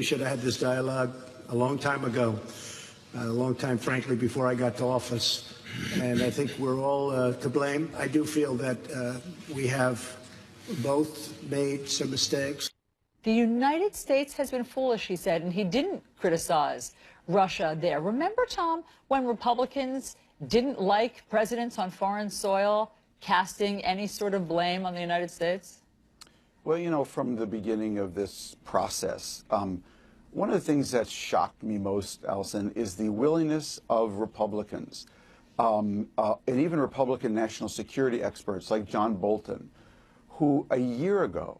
We should have had this dialogue a long time ago, a long time, frankly, before I got to office. And I think we're all to blame. I do feel that we have both made some mistakes. The United States has been foolish, he said, and he didn't criticize Russia there. Remember, Tom, when Republicans didn't like presidents on foreign soil casting any sort of blame on the United States? Well, you know, from the beginning of this process, one of the things that shocked me most, Allison, is the willingness of Republicans, and even Republican national security experts like John Bolton, who a year ago,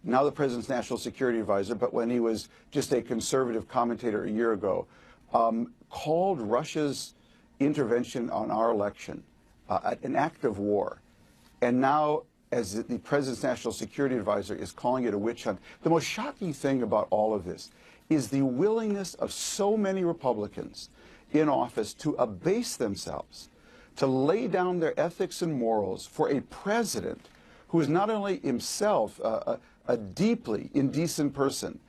now the president's national security advisor, but when he was just a conservative commentator a year ago, called Russia's intervention on our election an act of war. And now, as the president's national security advisor is calling it a witch hunt. The most shocking thing about all of this is the willingness of so many Republicans in office to abase themselves, to lay down their ethics and morals for a president who is not only himself a deeply indecent person,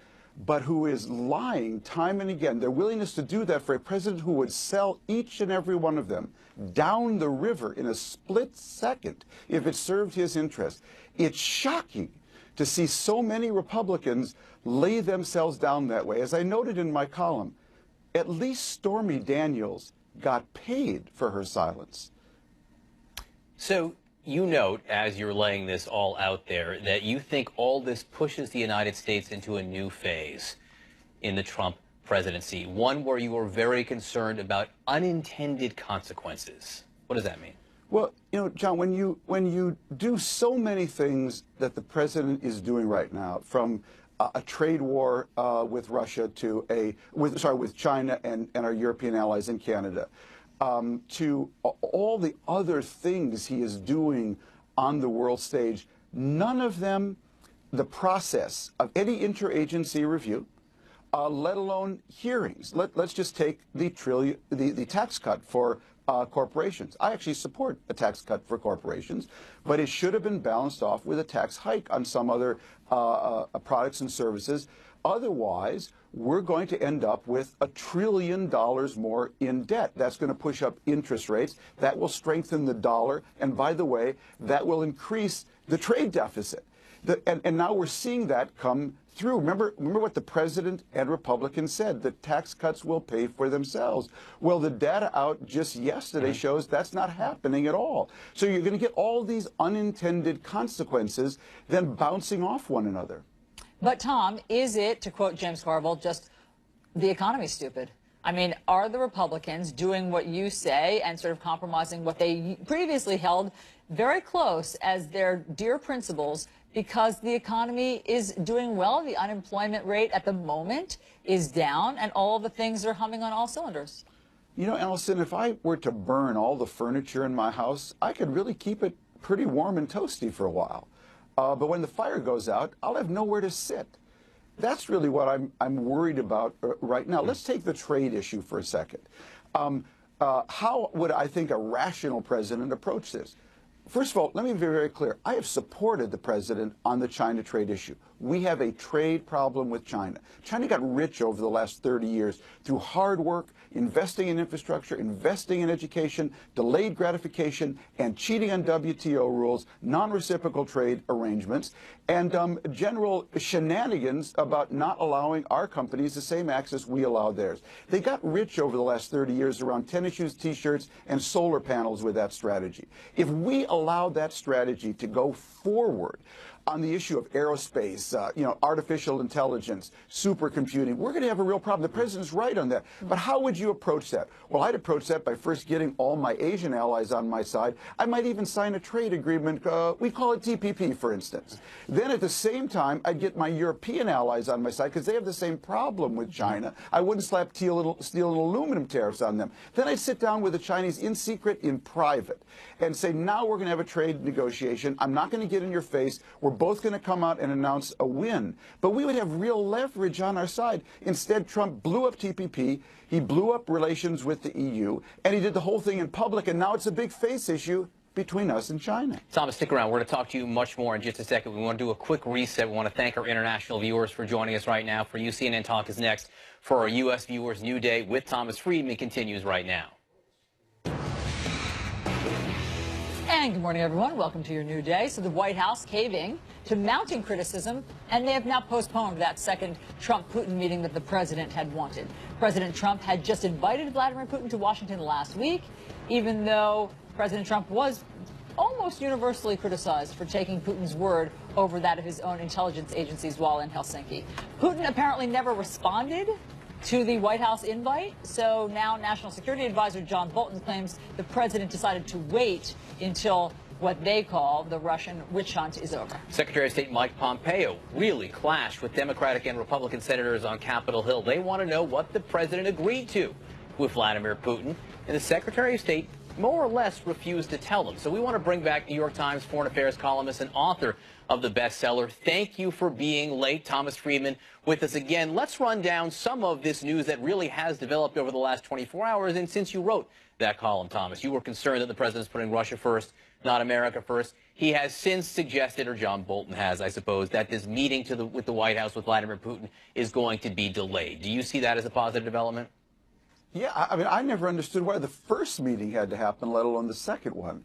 but who is lying time and again. Their willingness to do that for a president who would sell each and every one of them down the river in a split second if it served his interest. It's shocking to see so many Republicans lay themselves down that way. As I noted in my column, at least Stormy Daniels got paid for her silence. So you note, as you're laying this all out there, that you think all this pushes the United States into a new phase in the Trump presidency, one where you are very concerned about unintended consequences. What does that mean? Well, you know, John, when you do so many things that the president is doing right now, from a trade war with Russia to with China and our European allies in Canada, to all the other things he is doing on the world stage, none of them the process of any interagency review, let alone hearings. Let's just take the tax cut for corporations. I actually support a tax cut for corporations, but it should have been balanced off with a tax hike on some other products and services. Otherwise, we're going to end up with $1 trillion more in debt. That's going to push up interest rates. That will strengthen the dollar. And by the way, that will increase the trade deficit. And now we're seeing that come through. Remember what the president and Republicans said, the tax cuts will pay for themselves. Well, the data out just yesterday shows that's not happening at all. So you're going to get all these unintended consequences then bouncing off one another. But, Tom, is it, to quote James Carville, just the economy stupid? I mean, are the Republicans doing what you say and sort of compromising what they previously held very close as their dear principles because the economy is doing well, the unemployment rate at the moment is down, and all the things are humming on all cylinders? You know, Allison, if I were to burn all the furniture in my house, I could really keep it pretty warm and toasty for a while. But when the fire goes out, I'll have nowhere to sit. That's really what I'm worried about right now. Let's take the trade issue for a second. How would I think a rational president approach this? First of all, let me be very clear. I have supported the president on the China trade issue. We have a trade problem with China. China got rich over the last 30 years through hard work, investing in infrastructure, investing in education, delayed gratification, and cheating on WTO rules, non-reciprocal trade arrangements, and general shenanigans about not allowing our companies the same access we allow theirs. They got rich over the last 30 years around tennis shoes, T-shirts, and solar panels with that strategy. If we allow that strategy to go forward on the issue of aerospace, artificial intelligence, supercomputing, we're going to have a real problem. The president's right on that. But how would you approach that? Well, I'd approach that by first getting all my Asian allies on my side. I might even sign a trade agreement. We call it TPP, for instance. Then at the same time, I'd get my European allies on my side because they have the same problem with China. I wouldn't slap steel and aluminum tariffs on them. Then I'd sit down with the Chinese in secret, in private, and say, now we're going to have a trade negotiation. I'm not going to get in your face. We're both going to come out and announce a win. But we would have real leverage on our side. Instead, Trump blew up TPP. He blew up relations with the EU, and he did the whole thing in public, and now it's a big face issue between us and China. Thomas, stick around. We're going to talk to you much more in just a second. We want to do a quick reset. We want to thank our international viewers for joining us right now. For you, CNN Talk is next. For our U.S. viewers, New Day with Thomas Friedman continues right now. And good morning, everyone. Welcome to your new day. So the White House caving to mounting criticism, and they have now postponed that second Trump-Putin meeting that the president had wanted. President Trump had just invited Vladimir Putin to Washington last week, even though President Trump was almost universally criticized for taking Putin's word over that of his own intelligence agencies while in Helsinki. Putin apparently never responded to the White House invite, so now National Security Advisor John Bolton claims the president decided to wait until what they call the Russian witch hunt is over. Secretary of State Mike Pompeo really clashed with Democratic and Republican senators on Capitol Hill. They want to know what the president agreed to with Vladimir Putin, and the Secretary of State more or less refused to tell them. So we want to bring back New York Times foreign affairs columnist and author of the bestseller. Thank you for being late, Thomas Friedman, with us again. Let's run down some of this news that really has developed over the last 24 hours. And since you wrote that column, Thomas, you were concerned that the president's putting Russia first, not America first. He has since suggested, or John Bolton has, I suppose, that this meeting with the White House with Vladimir Putin is going to be delayed. Do you see that as a positive development? Yeah, I mean, I never understood why the first meeting had to happen, let alone the second one.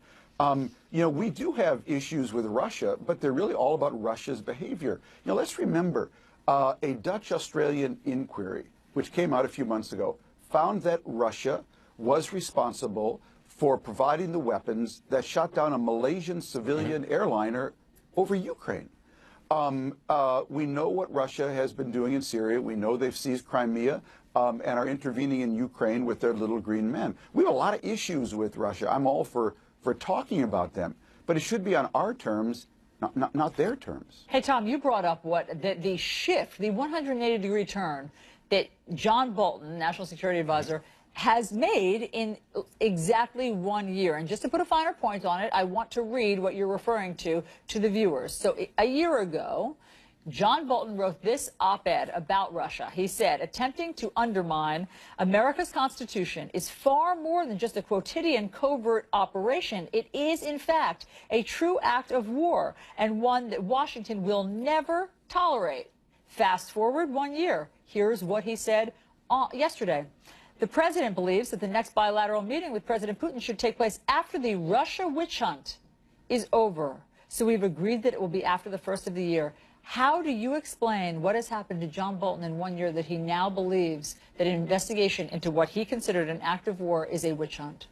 You know, we do have issues with Russia, but they're really all about Russia's behavior. You know, let's remember a Dutch-Australian inquiry, which came out a few months ago, found that Russia was responsible for providing the weapons that shot down a Malaysian civilian airliner over Ukraine. We know what Russia has been doing in Syria. We know they've seized Crimea and are intervening in Ukraine with their little green men. We have a lot of issues with Russia. I'm all for talking about them, but it should be on our terms, not their terms. Hey, Tom, you brought up the shift, the 180-degree turn that John Bolton, National Security Advisor, has made in exactly 1 year. And just to put a finer point on it, I want to read what you're referring to the viewers. So a year ago, John Bolton wrote this op-ed about Russia. He said, attempting to undermine America's Constitution is far more than just a quotidian covert operation. It is, in fact, a true act of war, and one that Washington will never tolerate. Fast forward 1 year. Here's what he said yesterday. The president believes that the next bilateral meeting with President Putin should take place after the Russia witch hunt is over. So we've agreed that it will be after the first of the year. How do you explain what has happened to John Bolton in 1 year that he now believes that an investigation into what he considered an act of war is a witch hunt?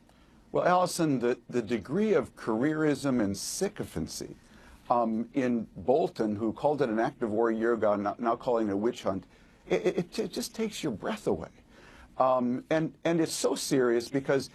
Well, Allison, the degree of careerism and sycophancy in Bolton, who called it an act of war a year ago, now calling it a witch hunt, it just takes your breath away. And it's so serious because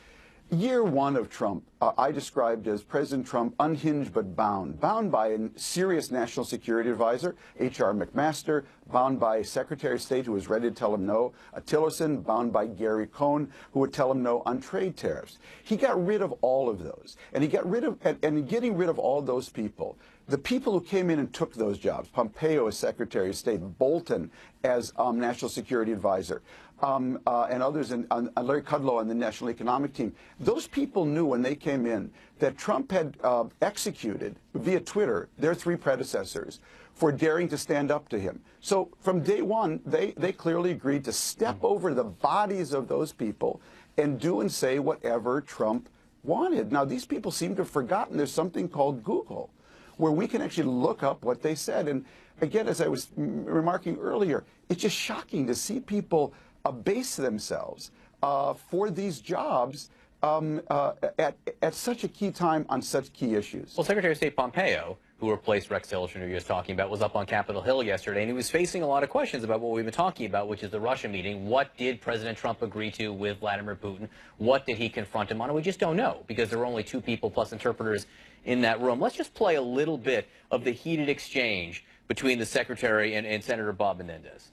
year one of Trump, I described as President Trump unhinged but bound by a serious national security advisor, H.R. McMaster, bound by Secretary of State who was ready to tell him no, Tillerson, bound by Gary Cohn, who would tell him no on trade tariffs. He got rid of all of those. And he got rid of, and getting rid of all those people, the people who came in and took those jobs, Pompeo as Secretary of State, Bolton as National Security Advisor, and others, and Larry Kudlow on the National Economic Team, those people knew when they came in that Trump had executed, via Twitter, their three predecessors for daring to stand up to him. So from day one, they clearly agreed to step over the bodies of those people and do and say whatever Trump wanted. Now, these people seem to have forgotten there's something called Google, where we can actually look up what they said. And again, as I was remarking earlier, it's just shocking to see people abase themselves for these jobs at such a key time on such key issues. Well, Secretary of State Pompeo, who replaced Rex Tillerson, who you were talking about, was up on Capitol Hill yesterday, and he was facing a lot of questions about what we've been talking about, which is the Russia meeting. What did President Trump agree to with Vladimir Putin? What did he confront him on? And we just don't know, because there were only two people plus interpreters in that room. Let's just play a little bit of the heated exchange between the Secretary and Senator Bob Menendez.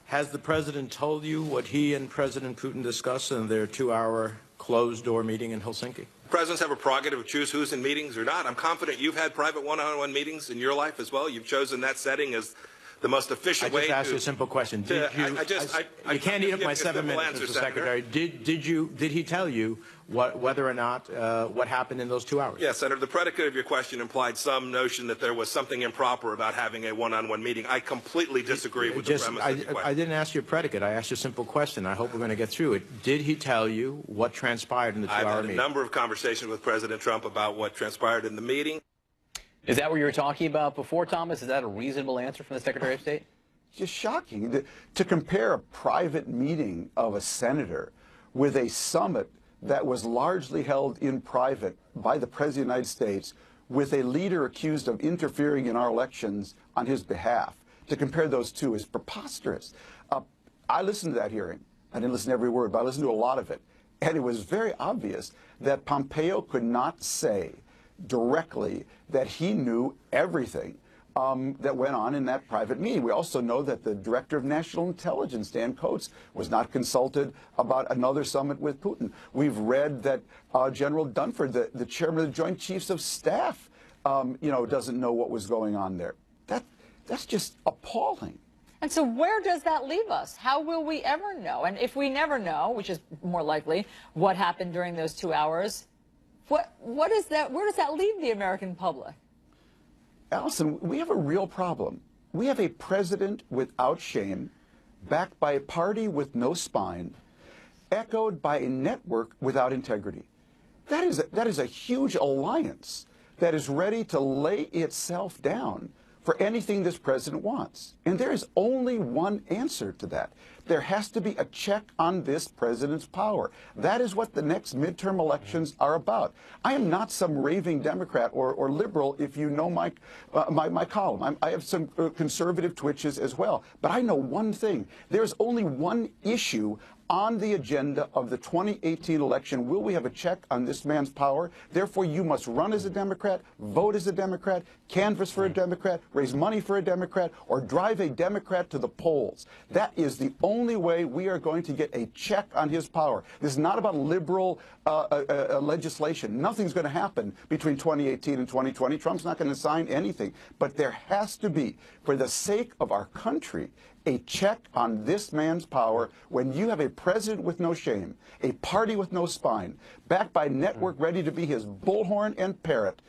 Has the president told you what he and President Putin discussed in their 2-hour closed-door meeting in Helsinki? Presidents have a prerogative to choose who's in meetings or not. I'm confident you've had private one-on-one meetings in your life as well. You've chosen that setting as the most efficient I way just asked you a to... simple question. Did you? You can't eat up my 7 minutes, Mr. Secretary. Did he tell you whether or not what happened in those 2 hours? Yes, Senator. The predicate of your question implied some notion that there was something improper about having a one-on-one meeting. I completely disagree with the premise of your question. I didn't ask you a predicate. I asked you a simple question. I hope we're going to get through it. Did he tell you what transpired in the 2-hour meeting? I've had a number of conversations with President Trump about what transpired in the meeting. Is that what you were talking about before, Thomas? Is that a reasonable answer from the Secretary of State? Just shocking to compare a private meeting of a senator with a summit that was largely held in private by the President of the United States with a leader accused of interfering in our elections on his behalf. To compare those two is preposterous. I listened to that hearing. I didn't listen to every word, but I listened to a lot of it. And it was very obvious that Pompeo could not say directly that he knew everything that went on in that private meeting. We also know that the Director of National Intelligence, Dan Coats, was not consulted about another summit with Putin. We've read that General Dunford, the chairman of the Joint Chiefs of Staff, doesn't know what was going on there. That's just appalling. And so where does that leave us? How will we ever know? And if we never know, which is more likely, what happened during those 2 hours, what is that? Where does that leave the American public? Allison, we have a real problem. We have a president without shame, backed by a party with no spine, echoed by a network without integrity. That is a huge alliance that is ready to lay itself down for anything this president wants. And there is only one answer to that. There has to be a check on this president's power. That is what the next midterm elections are about. I am not some raving Democrat or liberal, if you know my column. I have some conservative twitches as well. But I know one thing. There's only one issue on the agenda of the 2018 election. Will we have a check on this man's power? Therefore, you must run as a Democrat, vote as a Democrat, canvass for a Democrat, raise money for a Democrat, or drive a Democrat to the polls. That is the only way we are going to get a check on his power. This is not about liberal legislation. Nothing's going to happen between 2018 and 2020. Trump's not going to sign anything. But there has to be, for the sake of our country, a check on this man's power when you have a president with no shame, a party with no spine, backed by a network ready to be his bullhorn and parrot.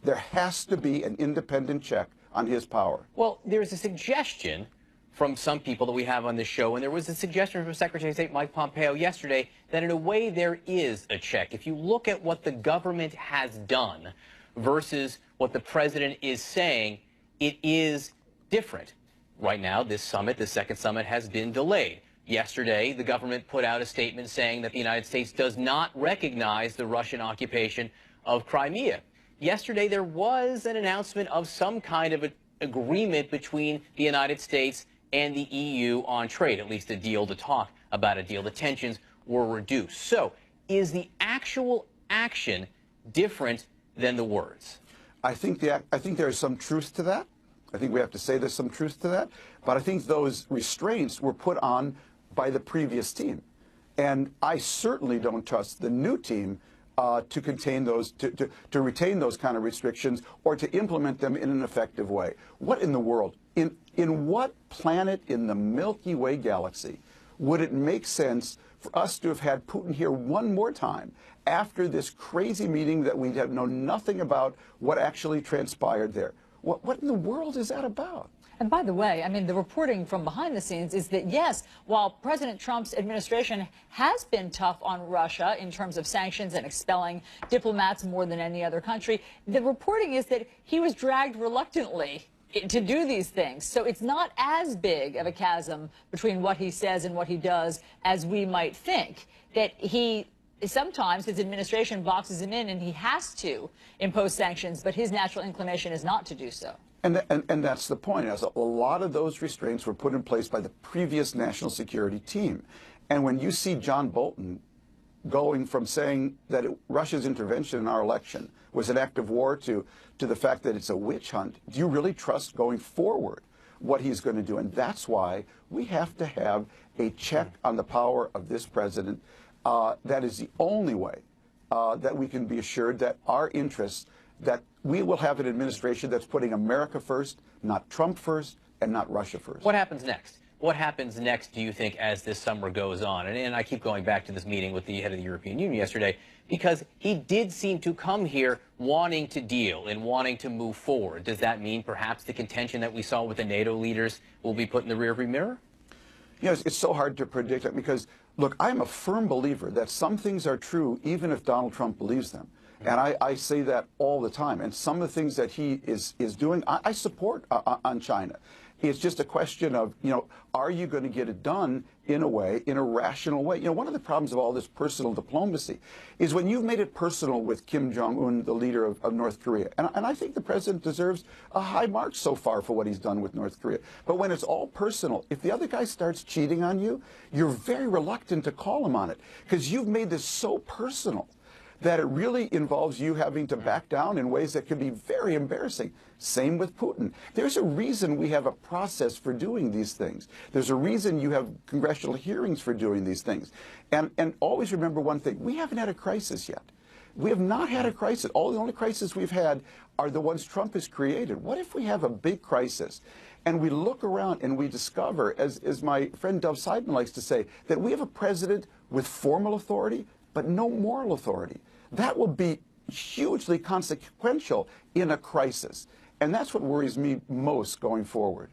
There has to be an independent check on his power. Well, there's a suggestion from some people that we have on this show, and there was a suggestion from Secretary of State Mike Pompeo yesterday that in a way there is a check. If you look at what the government has done versus what the president is saying, it is different. Right now, this summit, the second summit, has been delayed. Yesterday, the government put out a statement saying that the United States does not recognize the Russian occupation of Crimea. Yesterday, there was an announcement of some kind of agreement between the United States and the EU on trade, at least a deal to talk about a deal. The tensions were reduced. So, is the actual action different than the words? I think there is some truth to that. I think we have to say there's some truth to that. But I think those restraints were put on by the previous team. And I certainly don't trust the new team to contain those, to retain those kind of restrictions or to implement them in an effective way. What in the world? In what planet in the Milky Way galaxy would it make sense for us to have had Putin here one more time after this crazy meeting that we have known nothing about what actually transpired there? What in the world is that about? And by the way, I mean, the reporting from behind the scenes is that, yes, while President Trump's administration has been tough on Russia in terms of sanctions and expelling diplomats more than any other country, the reporting is that he was dragged reluctantly to do these things. So it's not as big of a chasm between what he says and what he does as we might think, that sometimes his administration boxes him in and he has to impose sanctions, but his natural inclination is not to do so. And that's the point. As a lot of those restraints were put in place by the previous national security team. And when you see John Bolton going from saying that Russia's intervention in our election was an act of war to the fact that it's a witch hunt, do you really trust going forward what he's going to do? And that's why we have to have a check on the power of this president. That is the only way that we can be assured that our interests, that we will have an administration that's putting America first, not Trump first, and not Russia first. What happens next? What happens next, do you think, as this summer goes on? And I keep going back to this meeting with the head of the European Union yesterday, because he did seem to come here wanting to deal and wanting to move forward. Does that mean perhaps the contention that we saw with the NATO leaders will be put in the rearview mirror? Yes, it's so hard to predict it because, look, I'm a firm believer that some things are true even if Donald Trump believes them. And I say that all the time. And some of the things that he is doing, I support on China. It's just a question of, are you going to get it done in a way, in a rational way? One of the problems of all this personal diplomacy is when you've made it personal with Kim Jong-un, the leader of North Korea. And I think the president deserves a high mark so far for what he's done with North Korea. But when it's all personal, if the other guy starts cheating on you, you're very reluctant to call him on it because you've made this so personal that it really involves you having to back down in ways that can be very embarrassing. Same with Putin. There's a reason we have a process for doing these things. There's a reason you have congressional hearings for doing these things. And always remember one thing, we haven't had a crisis yet. We have not had a crisis. The only crises we've had are the ones Trump has created. What if we have a big crisis and we look around and we discover, as my friend Dov Seidman likes to say, that we have a president with formal authority but no moral authority? That will be hugely consequential in a crisis. And that's what worries me most going forward.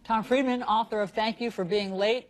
Tom Friedman, author of Thank You for Being Late.